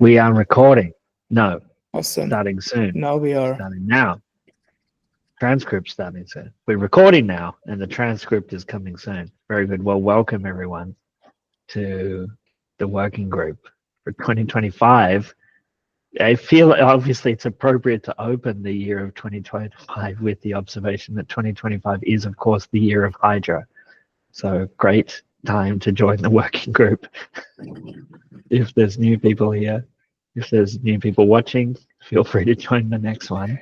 We are recording. No, Awesome. starting soon. Now we are. Starting now. Transcript starting soon. We're recording now, and the transcript is coming soon. Very good. Well, welcome everyone to the working group for 2025. I feel obviously it's appropriate to open the year of 2025 with the observation that 2025 is, of course, the year of Hydra. So great time to join the working group. If there's new people here, if there's new people watching, feel free to join the next one.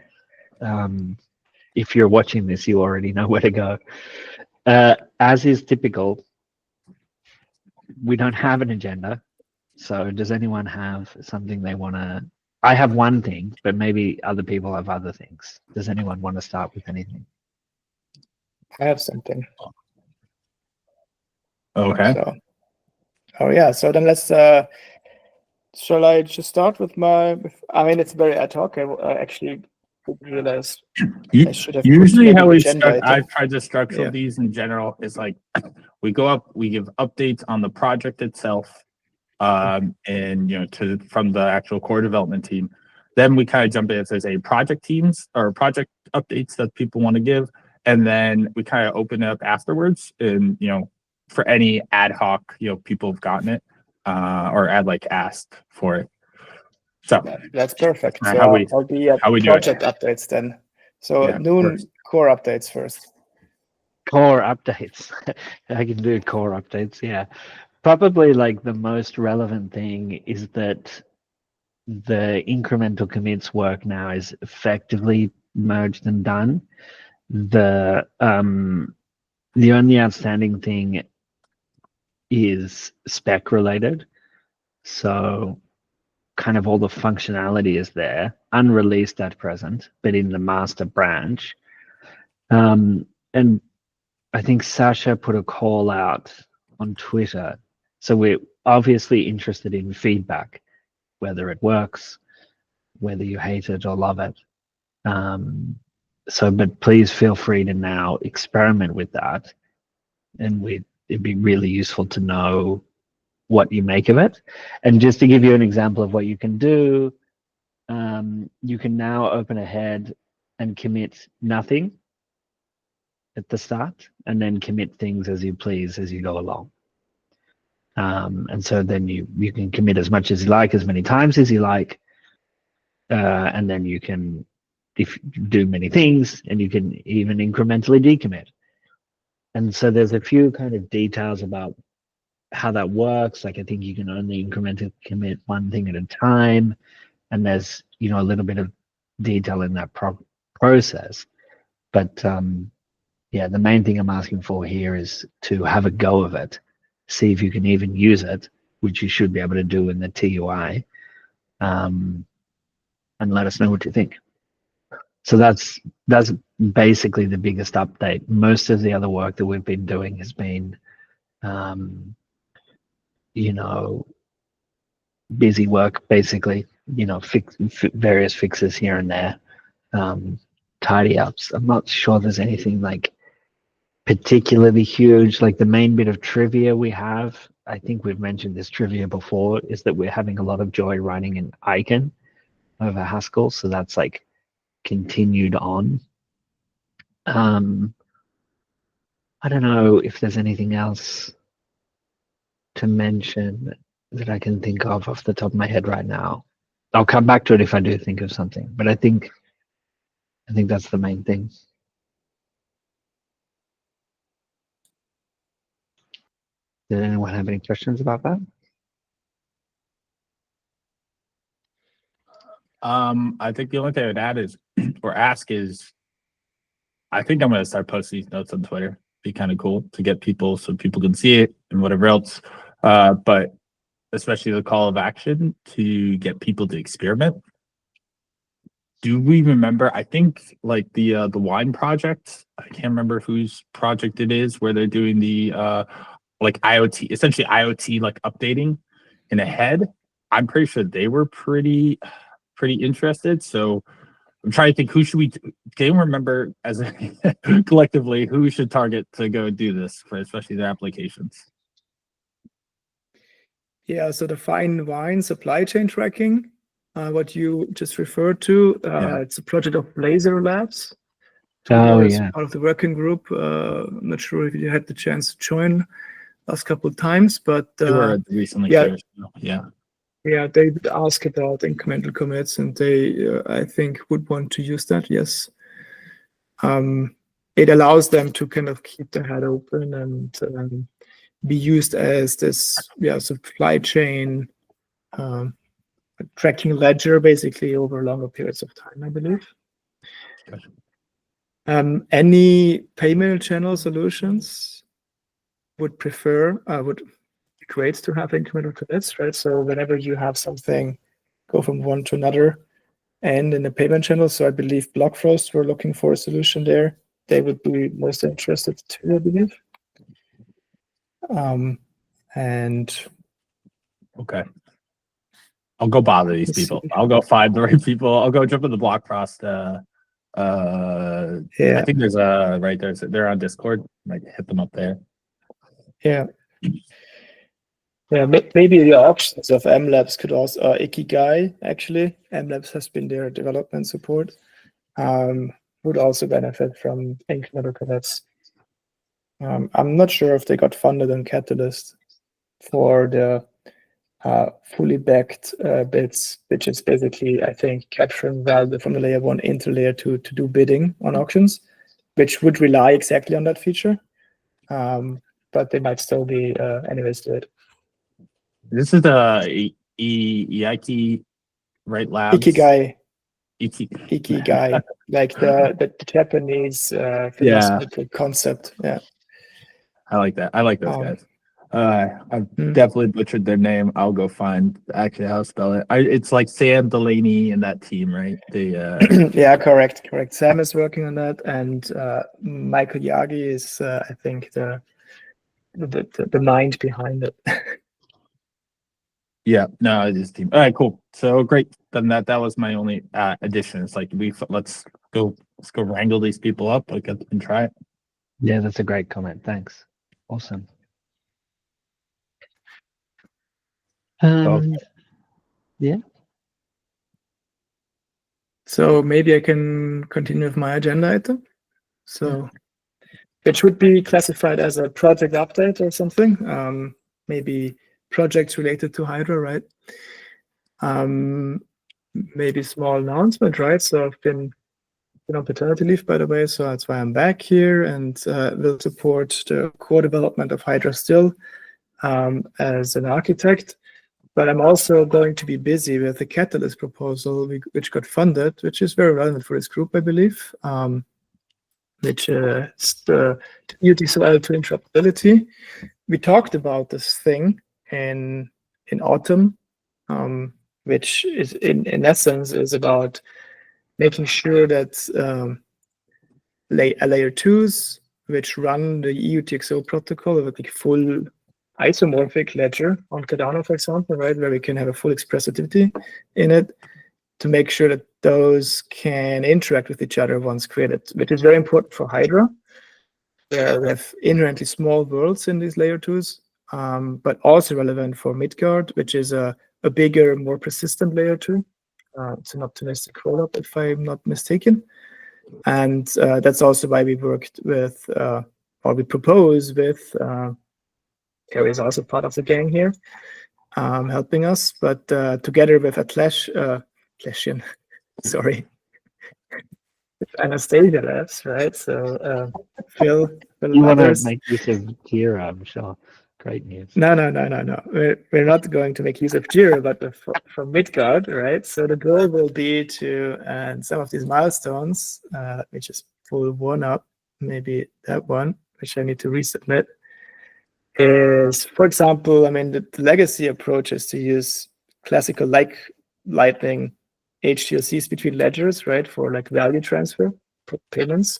If you're watching this, you already know where to go. As is typical, we don't have an agenda. So does anyone have something they want to? I have one thing, but maybe other people have other things. Does anyone want to start with anything? I have something. Okay. So then let's. Shall I just start with my? I mean, it's very ad hoc. I actually realized I should have. Usually, how we agenda start, I've tried to structure these in general. Is like we go up, we give updates on the project itself, and from the actual core development team. Then we kind of jump in if there's a project teams or project updates that people want to give, and then we kind of open it up afterwards, and for any ad hoc, people have gotten it, or asked for it. So that's perfect. So how we I'll be at project updates then. So core updates first. Core updates. I can do core updates. Yeah, probably like the most relevant thing is that the incremental commits work now is effectively merged and done. The only outstanding thing is spec related. So kind of all the functionality is there, unreleased at present, but in the master branch. And I think Sasha put a call out on Twitter. So we're obviously interested in feedback, whether it works, whether you hate it or love it. But please feel free to now experiment with that. And it'd be really useful to know what you make of it. And just to give you an example of what you can do, you can now open ahead and commit nothing at the start, and then commit things as you please as you go along. And so then you can commit as much as you like, as many times as you like, and then you can do many things, and you can even incrementally decommit. And so there's a few kind of details about how that works. Like I think you can only incrementally commit one thing at a time, and there's a little bit of detail in that process. But the main thing I'm asking for here is to have a go of it, see if you can even use it, which you should be able to do in the TUI, and let us know what you think. So that's basically the biggest update. Most of the other work that we've been doing has been, busy work, basically, various fixes here and there, tidy ups. I'm not sure there's anything like particularly huge. Like the main bit of trivia we have, I think we've mentioned this trivia before, is that we're having a lot of joy writing in Icon over Haskell. So that's like continued on. I don't know if there's anything else to mention that I can think of off the top of my head right now. I'll come back to it if I do think of something, but I think that's the main thing. Did anyone have any questions about that? I think the only thing I would add is, or ask is, I think I'm going to start posting these notes on Twitter. Be kind of cool to get people so people can see it and whatever else. But especially the call of action to get people to experiment. Do we remember? I think like the wine project. I can't remember whose project it is, where they're doing the like IoT, essentially IoT like updating in a head. I'm pretty sure they were pretty interested. So I'm trying to think who should we. Can you remember as a collectively who we should target to go do this for, especially their applications? Yeah, so the fine wine supply chain tracking, what you just referred to, it's a project of Laser Labs. Oh, As yeah. part of the working group. I'm not sure if you had the chance to join last couple of times, but They were recently yeah. there. So, yeah. Yeah, they would ask about incremental commits, and they, I think, would want to use that. Yes, it allows them to kind of keep their head open and be used as this, supply chain tracking ledger, basically over longer periods of time, I believe. Gotcha. Any payment channel solutions would be great to have incremental commits, right? So whenever you have something go from one to another and in the payment channel, so I believe Blockfrost were looking for a solution there. They would be most interested too, I believe. And Okay. I'll go bother these let's people. see. I'll go find the right people. I'll go jump in the Blockfrost. I think there's a right there. They're on Discord. Might hit them up there. Yeah. Yeah, maybe the options of MLabs could also, Ikigai, actually. MLabs has been their development support. Would also benefit from incremental commits. I'm not sure if they got funded on Catalyst for the fully backed bits, which is basically, I think, capturing value from the layer 1 into layer 2 to do bidding on auctions, which would rely exactly on that feature. But they might still be anyways do it. This is the Iaki, right? Labs. Ikigai. Iki. Ikigai, like the Japanese philosophical concept. Yeah, I like that. I like those guys. I've definitely butchered their name. I'll go find actually how to spell it. It's like Sam Delaney and that team, right? Yeah, correct. Sam is working on that, and Michael Yagi is, I think, the mind behind it. Yeah, no, it is team. All right, cool. So great. Then that was my only addition. It's like let's go wrangle these people up and try it. Yeah, that's a great comment. Thanks. Awesome. Yeah. So maybe I can continue with my agenda item. So it should be classified as a project update or something. Maybe projects related to Hydra, right? Maybe small announcement, right? So I've been on paternity leave, by the way, so that's why I'm back here and will support the core development of Hydra still as an architect. But I'm also going to be busy with the Catalyst proposal, which got funded, which is very relevant for this group, I believe, which is the UTXO L2 interoperability. We talked about this thing in autumn, which is in essence is about making sure that layer 2s, which run the EUTXO protocol with like full isomorphic ledger on Cardano, for example, right, where we can have a full expressivity in it, to make sure that those can interact with each other once created, which is very important for Hydra, where we have inherently small worlds in these layer 2s, but also relevant for Midgard, which is a bigger, more persistent layer 2. It's an optimistic rollup, if I'm not mistaken. And that's also why we worked with, or we propose with, Terry is also part of the gang here, helping us, but together with Atlassian, sorry, Anastasia Labs, right? So Phil You want to others. make use of Jira, I'm sure. Great news. No. We're not going to make use of Jira, but from Midgard, right? So the goal will be to, and some of these milestones, which is pull one up, maybe that one, which I need to resubmit, is, for example, I mean, the legacy approach is to use classical like Lightning HTLCs between ledgers, right, for like value transfer payments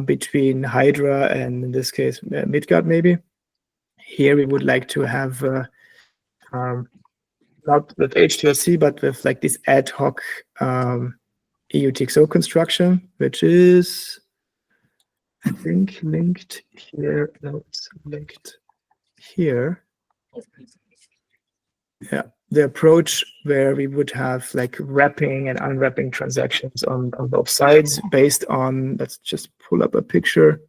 between Hydra and, in this case, Midgard maybe. Here we would like to have not with HTLC, but with like this ad hoc EUTXO construction, which is, I think, linked here. No, it's linked here. the approach where we would have like wrapping and unwrapping transactions on both sides based on, let's just pull up a picture,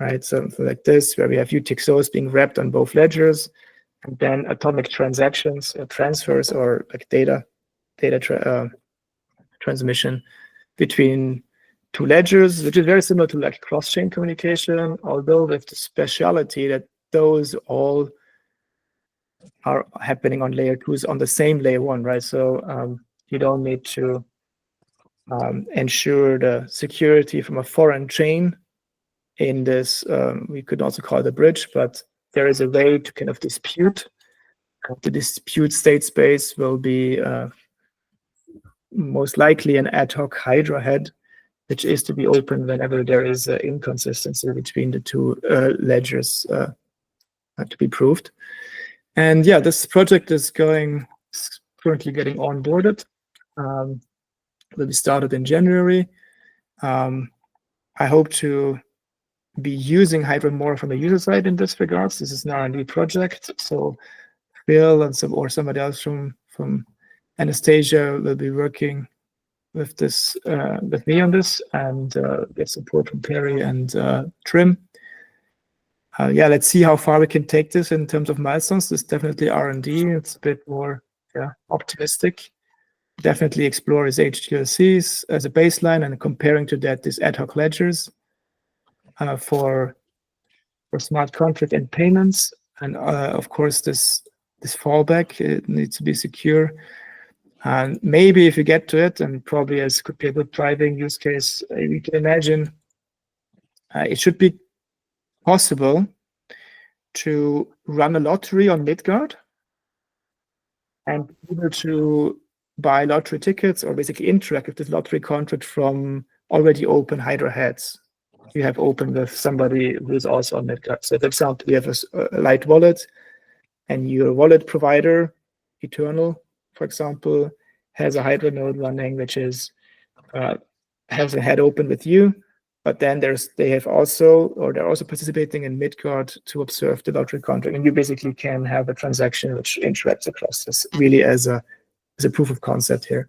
right? Something like this, where we have UTXOs being wrapped on both ledgers, and then atomic transactions, transfers, or like data transmission between two ledgers, which is very similar to like cross-chain communication, although with the speciality that those all are happening on layer 2s on the same layer 1, right? So you don't need to ensure the security from a foreign chain in this, we could also call it a bridge, but there is a way to kind of dispute. The dispute state space will be most likely an ad hoc Hydra head, which is to be opened whenever there is an inconsistency between the two ledgers to be proved. And yeah, this project is currently getting onboarded. Will be started in January. I hope to be using Hydra more from the user side in this regards. This is an R&D project, so Phil and somebody else from Anastasia will be working with this with me on this, and get support from Perry and Trim. Yeah, let's see how far we can take this in terms of milestones. This is definitely R&D. It's a bit more optimistic. Definitely explore his HTLCs as a baseline, and comparing to that these ad hoc ledgers for smart contract and payments. And of course, this fallback, it needs to be secure. And maybe if you get to it, and probably as could be a good driving use case, you can imagine it should be possible to run a lottery on Midgard and be able to buy lottery tickets or basically interact with this lottery contract from already open Hydra heads you have open with somebody who is also on Midgard. So for example, you have a light wallet, and your wallet provider, Eternal, for example, has a Hydra node running, which is has a head open with you. But then they're also participating in Midgard to observe the lottery contract, and you basically can have a transaction which interacts across this, really as a proof of concept here.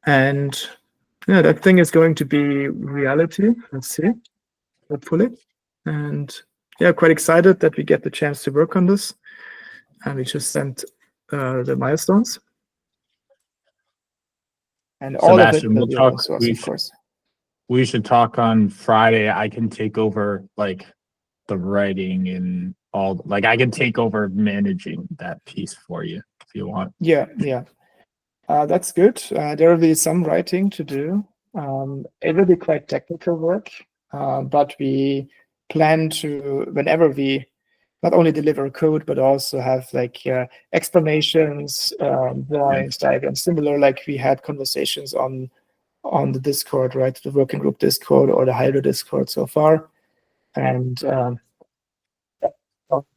And yeah, that thing is going to be reality. Let's see, hopefully. And yeah, quite excited that we get the chance to work on this. And we just sent the milestones. And all of it will be open source, of course. We should talk on Friday. I can take over like the writing and all, like I can take over managing that piece for you if you want. Yeah. That's good. There will be some writing to do. It will be quite technical work, but we plan to, whenever we not only deliver code, but also have like explanations, drawings, diagrams, similar like we had conversations on the Discord, right? The working group Discord or the Hydra Discord so far. And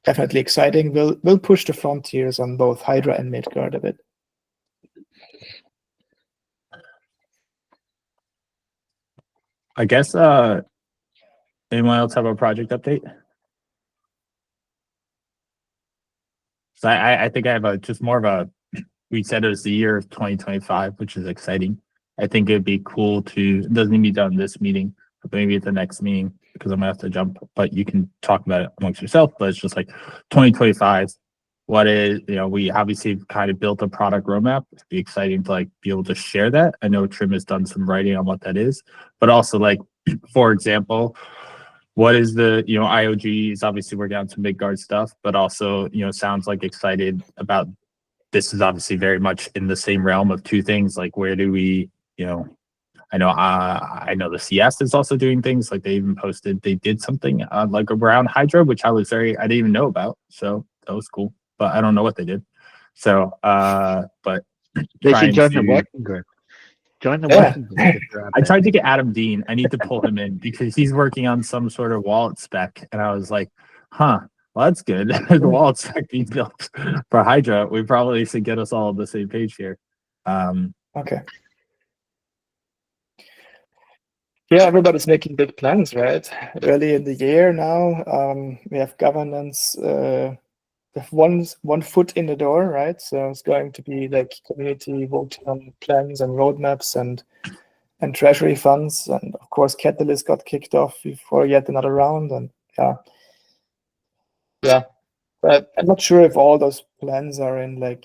definitely exciting. We'll push the frontiers on both Hydra and Midgard a bit. I guess anyone else have a project update? So I think I have just more of a, we said it was the year of 2025, which is exciting. I think it'd be cool it doesn't need to be done this meeting, but maybe at the next meeting, because I'm gonna have to jump, but you can talk about it amongst yourself. But it's just like 2025, what is, we obviously kind of built a product roadmap. It'd be exciting to like be able to share that. I know Trim has done some writing on what that is, but also like, for example, what is the, IOG is obviously working on some Midgard stuff, but also, sounds like excited about, this is obviously very much in the same realm of two things. Like, where do we, I know the CS is also doing things, like they even posted, they did something like around Hydra, which I didn't even know about. So that was cool, but I don't know what they did. So, but they should join the working group. Join the working group. I tried to get Adam Dean. I need to pull him in because he's working on some sort of wallet spec. And I was like, well, that's good. The wallet spec being built for Hydra. We probably should get us all on the same page here. Okay. Yeah, everybody's making big plans, right? Early in the year now, we have governance one foot in the door, right? So it's going to be like community voting on plans and roadmaps and treasury funds, and of course Catalyst got kicked off before yet another round, and yeah. But I'm not sure if all those plans are in like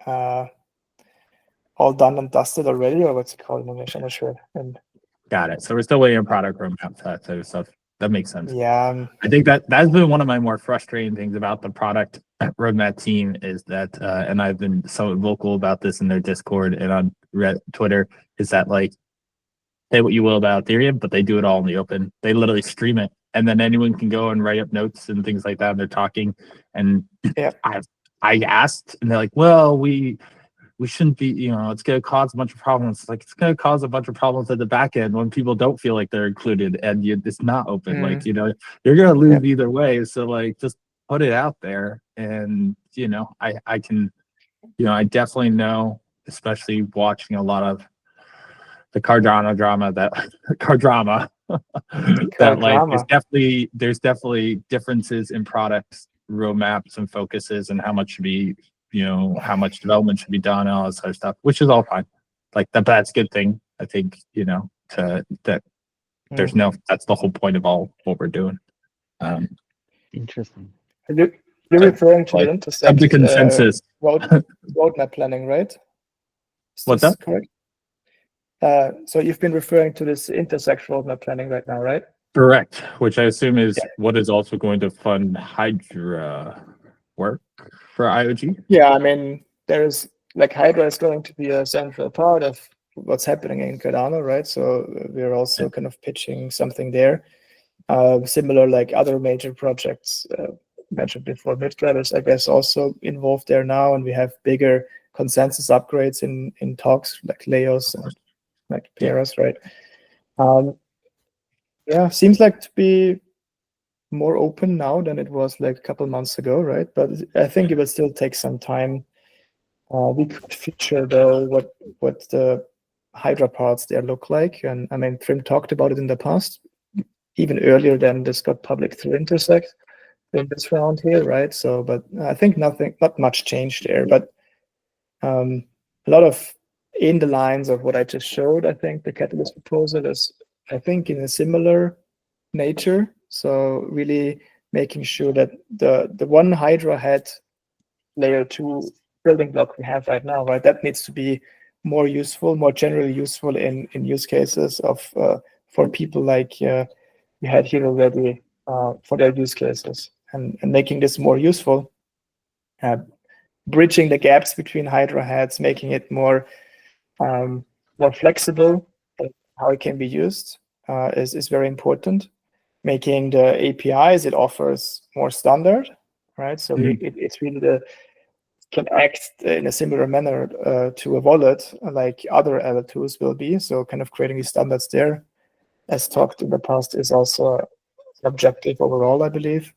all done and dusted already, or what's it called in English? I'm not sure. And Got it. So we're still waiting on product roadmap for that type of stuff. That makes sense. yeah, I think that's been one of my more frustrating things about the product roadmap team is that, and I've been so vocal about this in their Discord and on Twitter, is that like, say what you will about Ethereum, but they do it all in the open. They literally stream it, and then anyone can go and write up notes and things like that. And they're talking, and yeah, I asked, and they're like, "Well, we shouldn't be, it's going to cause a bunch of problems." Like, it's going to cause a bunch of problems at the back end when people don't feel like they're included and it's not open. Like, you're going to lose either way. So like, just put it out there. And, I can, I definitely know, especially watching a lot of the Cardano drama that that like there's definitely differences in products, roadmaps and focuses and how much should be, how much development should be done and all this other stuff, which is all fine. Like that's a good thing. I think, that there's that's the whole point of all what we're doing. Interesting. You're referring to like, the intersect the consensus roadmap planning, right? What's that? Correct? So you've been referring to this intersect roadmap planning right now, right? Correct, which I assume is what is also going to fund Hydra work for IOG. Yeah, I mean, there's like Hydra is going to be a central part of what's happening in Cardano, right? So we're also kind of pitching something there. Similar like other major projects mentioned before, Hydra is, I guess, also involved there now, and we have bigger consensus upgrades in talks like Leos and like Peros, right? Yeah, seems like to be more open now than it was like a couple months ago, right? But I think it will still take some time. We could feature though what the Hydra parts there look like, and I mean Trim talked about it in the past, even earlier than this got public through Intersect in this round here, right? So, but I think not much changed there, but a lot of in the lines of what I just showed. I think the Catalyst proposal is, I think, in a similar nature. So really making sure that the one Hydra head layer 2 building block we have right now, right, that needs to be more useful, more generally useful in use cases of for people like we had here already for their use cases, and making this more useful, bridging the gaps between Hydra heads, making it more flexible, how it can be used is very important. Making the APIs it offers more standard, right? So it's really can act in a similar manner to a wallet like other L2s will be. So kind of creating these standards there, as talked in the past, is also an objective overall, I believe.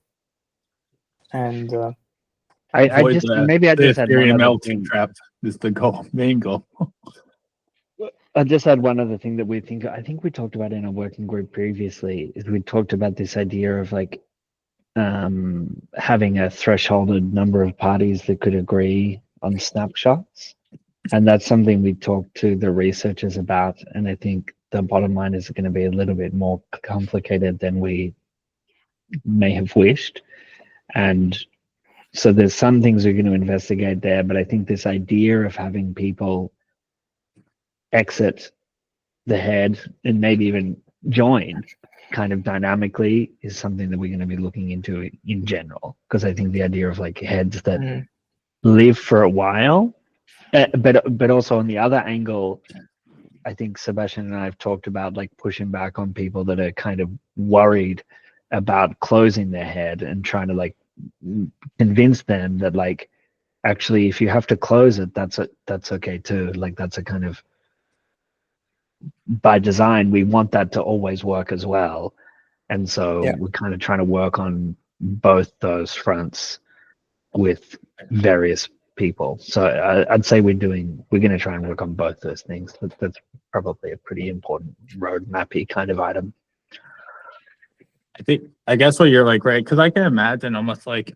And I just had one other thing. Trap is the main goal. I just had one other thing that I think we talked about in a working group previously, is we talked about this idea of like having a thresholded number of parties that could agree on snapshots. And that's something we talked to the researchers about. And I think the bottom line is going to be a little bit more complicated than we may have wished. And so there's some things we're going to investigate there, but I think this idea of having people exit the head and maybe even join kind of dynamically is something that we're going to be looking into in general, because I think the idea of like heads that live for a while, but also on the other angle, I think Sebastian and I have talked about like pushing back on people that are kind of worried about closing their head and trying to like convince them that like actually if you have to close it, that's okay too. Like that's a kind of, by design, we want that to always work as well. And so we're kind of trying to work on both those fronts with various people. So I'd say we're going to try and work on both those things. That's probably a pretty important roadmap-y kind of item. I guess what you're like, right? Because I can imagine almost like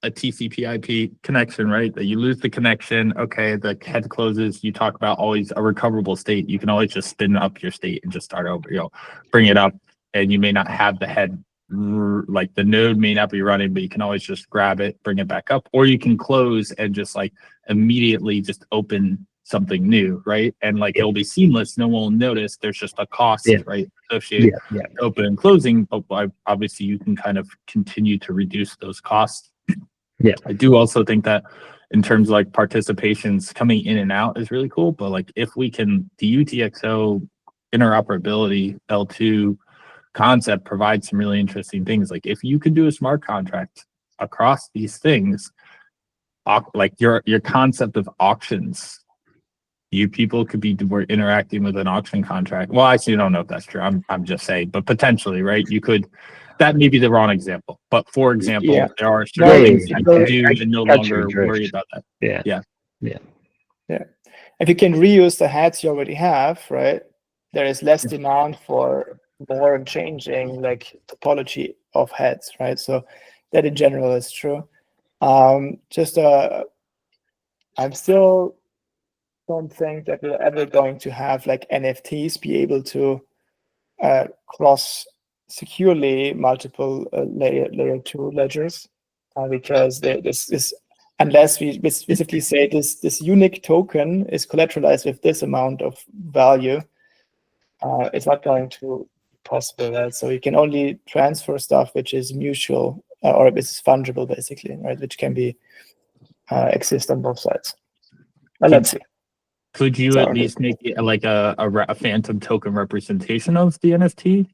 a TCP/IP connection, right? That you lose the connection. Okay, the head closes. You talk about always a recoverable state. You can always just spin up your state and just start over. Bring it up, and you may not have the head, like the node may not be running, but you can always just grab it, bring it back up, or you can close and just like immediately just open something new, right? And like it'll be seamless. No one will notice. There's just a cost, right, associated Yeah. open and closing. But obviously, you can kind of continue to reduce those costs. Yeah. I do also think that in terms of like participations coming in and out is really cool. But like if we can, the UTXO interoperability L2 concept provides some really interesting things. Like if you could do a smart contract across these things, like your concept of auctions, you people could be interacting with an auction contract. Well, actually, I don't know if that's true. I'm just saying, but potentially, right? You could. That may be the wrong example, but for example, there are certain things you can do and no longer worry about that. Yeah. If you can reuse the hats you already have, right, there is less demand for more and changing like topology of heads, right? So that in general is true. I'm still don't think that we're ever going to have like NFTs be able to cross securely multiple layer 2 ledgers, because this is, unless we specifically say this unique token is collateralized with this amount of value, it's not going to be possible, right? So you can only transfer stuff which is mutual or it's fungible, basically, right? Which can be exist on both sides. But let's see. Could you at least make it like a phantom token representation of the NFT,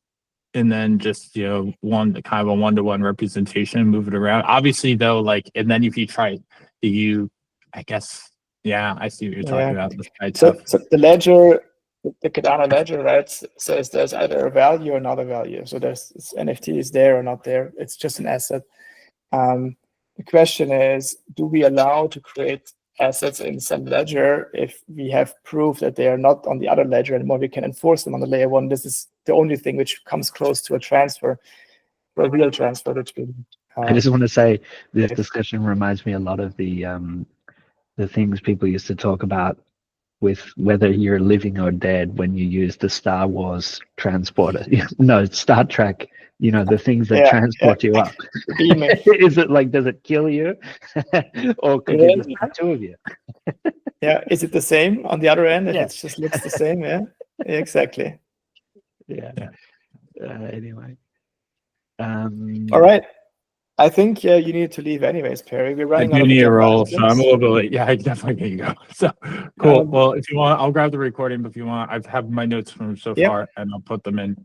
and then just one kind of a one-to-one representation and move it around? Obviously, though, like, and then if you try, I guess, yeah, I see what you're talking about. So the ledger, the Cardano ledger, right, says there's either a value or not a value. So there's NFT is there or not there. It's just an asset. The question is, do we allow to create assets in some ledger if we have proof that they are not on the other ledger anymore? We can enforce them on the layer 1. This is the only thing which comes close to a transfer, a real transfer. I just want to say this discussion reminds me a lot of the things people used to talk about with whether you're living or dead when you use the Star Wars transporter. No, Star Trek, the things that transport you up. Is it like, does it kill you? Or could you just have two of you? Is it the same on the other end? If it just looks the same, exactly. Anyway. All right. I think you need to leave anyways, Perry. We're running out of need a roll, so I'm a little bit late. Yeah, I definitely need to go. So cool. Well, if you want, I'll grab the recording. But if you want, I have my notes from so far, and I'll put them in.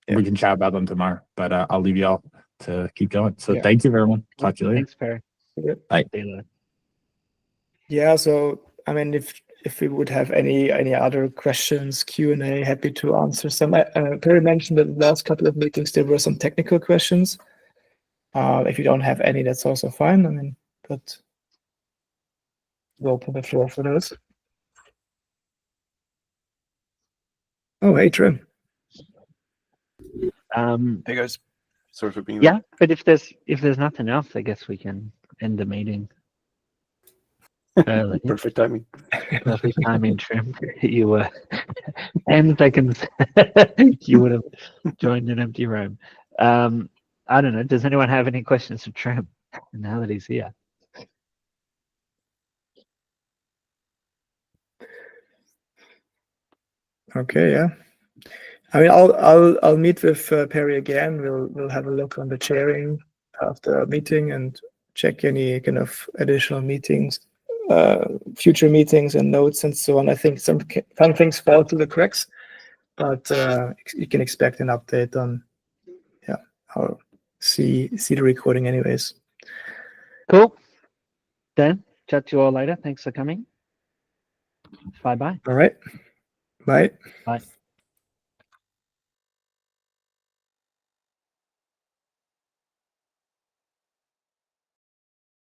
We can chat about them tomorrow. But I'll leave you all to keep going. So thank you, everyone. Talk to you later. Thanks, Perry. Bye. Yeah. So I mean, if we would have any other questions, Q&A, happy to answer some. Perry mentioned that the last couple of meetings there were some technical questions. If you don't have any, that's also fine. I mean, but we'll open the floor for those. Oh, Hydra. Hey guys, sorry for being late. But if there's nothing else, I guess we can end the meeting early. Perfect timing. Perfect timing, Trim. You were 10 seconds. You would have joined an empty room. I don't know. Does anyone have any questions for Trim now that he's here? Okay, yeah. I mean, I'll meet with Perry again. We'll have a look on the chairing after our meeting and check any kind of additional meetings, future meetings and notes and so on. I think some things fall through the cracks, but you can expect an update on I'll see the recording anyways. Cool. Then chat to you all later. Thanks for coming. Bye-bye. All right. Bye. Bye.